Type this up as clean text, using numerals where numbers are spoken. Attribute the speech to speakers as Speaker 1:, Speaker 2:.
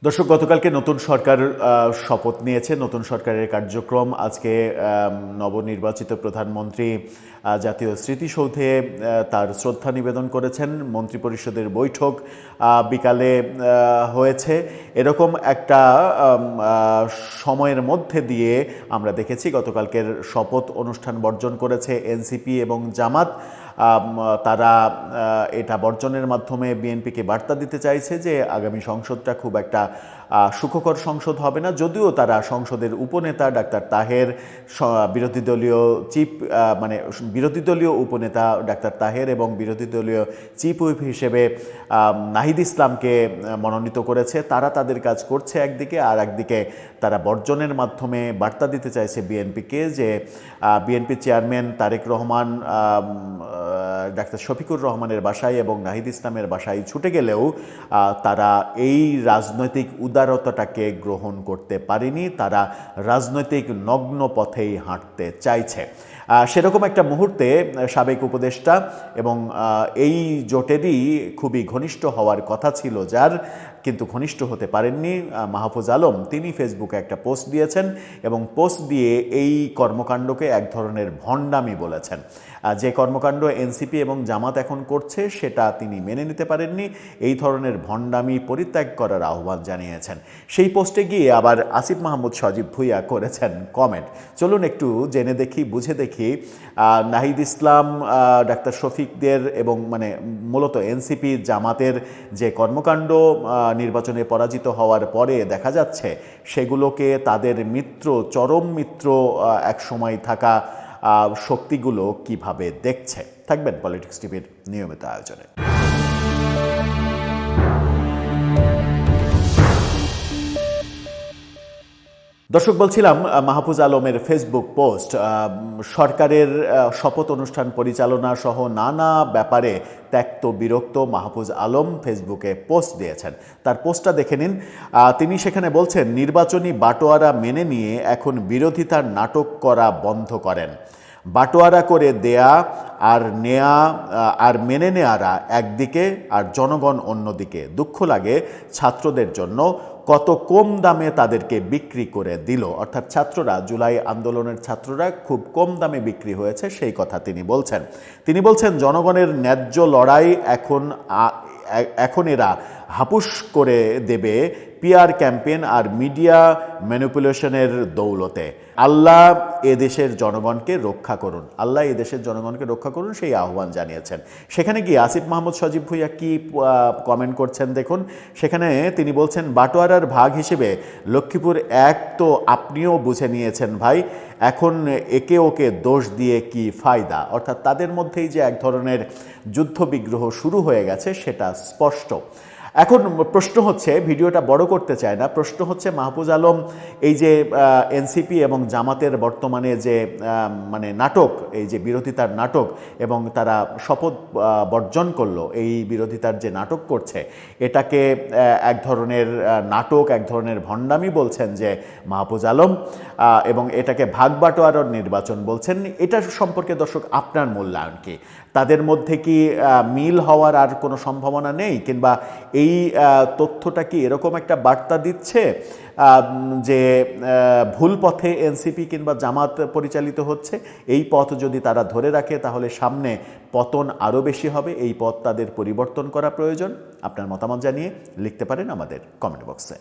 Speaker 1: দর্শক, গতকালকে নতুন সরকার শপথ নিয়েছে। নতুন সরকারের কার্যক্রম আজকে নবনির্বাচিত প্রধানমন্ত্রী জাতীয় স্মৃতিসৌধে তার শ্রদ্ধা নিবেদন করেছেন। মন্ত্রিপরিষদের বৈঠক বিকালে হয়েছে। এরকম একটা সময়ের মধ্যে দিয়ে আমরা দেখেছি গতকালকের শপথ অনুষ্ঠান বর্জন করেছে এনসিপি এবং জামাত। তারা এটা বর্জনের মাধ্যমে বিএনপিকে বার্তা দিতে চাইছে যে আগামী সংসদটা খুব একটা সুখকর সংসদ হবে না। যদিও তারা সংসদের উপনেতা ডাক্তার তাহের, বিরোধী দলীয় বিরোধী দলীয় উপনেতা ডাক্তার তাহের এবং বিরোধী দলীয় চিফ হুইপ হিসেবে নাহিদ ইসলামকে মনোনীত করেছে। তারা তাদের কাজ করছে একদিকে, আর একদিকে তারা বর্জনের মাধ্যমে বার্তা দিতে চাইছে বিএনপিকে যে বিএনপি চেয়ারম্যান তারেক রহমান ডাক্তার শফিকুর রহমানের বাসায় এবং নাহিদ ইসলামের বাসায় ছুটে গেলেও তারা এই রাজনৈতিক উদারতাটাকে গ্রহণ করতে পারেনি। তারা রাজনৈতিক নগ্ন পথেই হাঁটতে চাইছে। সেরকম একটা মুহূর্তে সাবেক উপদেষ্টা এবং এই জোটেরই খুবই ঘনিষ্ঠ হওয়ার কথা ছিল যার, কিন্তু ঘনিষ্ঠ হতে পারেননি মাহফুজ আলম, তিনি ফেসবুকে একটা পোস্ট দিয়েছেন এবং পোস্ট দিয়ে এই কর্মকাণ্ডকে এক ধরনের ভণ্ডামি বলেছেন। যে কর্মকাণ্ড এনসিপি এবং জামাত এখন করছে সেটা তিনি মেনে নিতে পারেননি। এই ধরনের ভণ্ডামি পরিত্যাগ করার আহ্বান জানিয়েছেন। সেই পোস্টে গিয়ে আবার আসিফ মাহমুদ সজীব ভুঁইয়া করেছেন কমেন্ট। চলুন একটু জেনে দেখি, বুঝে দেখি নাহিদ ইসলাম, ডাক্তার শফিকদের এবং মূলত এনসিপি জামাতের যে কর্মকাণ্ড নির্বাচনে পরাজিত হওয়ার পরে দেখা যাচ্ছে, সেগুলোকে তাদের মিত্র, চরম মিত্র এক সময় থাকা শক্তিগুলো কিভাবে দেখছে। থাকবেন পলিটিক্স টিভির নিয়মিত আয়োজনে। দর্শক, বলছিলাম মাহফুজ আলমের ফেসবুক পোস্ট সরকারের শপথ অনুষ্ঠান পরিচালনা সহ নানা ব্যাপারে ত্যক্ত বিরক্ত মাহফুজ আলম ফেসবুকে পোস্ট দিয়েছেন। তার পোস্টটা দেখে নিন। তিনি সেখানে বলছেন, নির্বাচনী বাটোয়ারা মেনে নিয়ে এখন বিরোধিতার নাটক করা বন্ধ করেন। বাটোয়ারা করে দেয়া আর নেয়া আর মেনে নেয়ারা একদিকে আর জনগণ অন্যদিকে। দুঃখ লাগে ছাত্রদের জন্য, কত কম দামে তাদেরকে বিক্রি করে দিল। অর্থাৎ ছাত্ররা, জুলাই আন্দোলনের ছাত্ররা খুব কম দামে বিক্রি হয়েছে, সেই কথা তিনি বলছেন। তিনি বলছেন, জনগণের ন্যায্য লড়াই এখন এরা হাপুস করে দেবে পিআর ক্যাম্পেইন আর মিডিয়া ম্যানিপুলেশনের দৌলতে। আল্লাহ এদেশের জনগণকে রক্ষা করুন, আল্লাহ এদেশের জনগণকে রক্ষা করুন, সেই আহ্বান জানিয়েছেন। সেখানে গিয়ে আসিফ মাহমুদ সজীব ভুঁইয়া কি কমেন্ট করছেন দেখুন। সেখানে তিনি বলছেন, বাটোয়ারার ভাগ হিসেবে লক্ষ্মীপুর এক তো আপনিও বুঝে নিয়েছেন ভাই, এখন একে ওকে দোষ দিয়ে কি ফায়দা। অর্থাৎ তাদের মধ্যেই যে এক ধরনের যুদ্ধবিগ্রহ শুরু হয়ে গেছে সেটা স্পষ্ট। এখন প্রশ্ন হচ্ছে, ভিডিওটা বড় করতে চায় না, প্রশ্ন হচ্ছে মাহফুজ আলম এই যে এনসিপি এবং জামাতের বর্তমানে যে নাটক, এই যে বিরোধিতার নাটক এবং তারা শপথ বর্জন করলো, এই বিরোধিতার যে নাটক করছে, এটাকে এক ধরনের নাটক, এক ধরনের ভণ্ডামি বলছেন যে মাহফুজ আলম, এবং এটাকে ভাগ বাটোয়ারার নির্বাচন বলছেন। এটা সম্পর্কে দর্শক আপনার মূল্যায়ন কি? তাদের মধ্যে কি মিল হওয়ার আর কোনো সম্ভাবনা নেই, কিংবা এই তথ্যটা কি এরকম একটা বার্তা দিচ্ছে যে ভুল পথে এনসিপি কিংবা জামাত পরিচালিত হচ্ছে? এই পথ যদি তারা ধরে রাখে তাহলে সামনে পতন আরও বেশি হবে। এই পথ তাদের পরিবর্তন করা প্রয়োজন। আপনার মতামত জানিয়ে লিখতে পারেন আমাদের কমেন্ট বক্সে।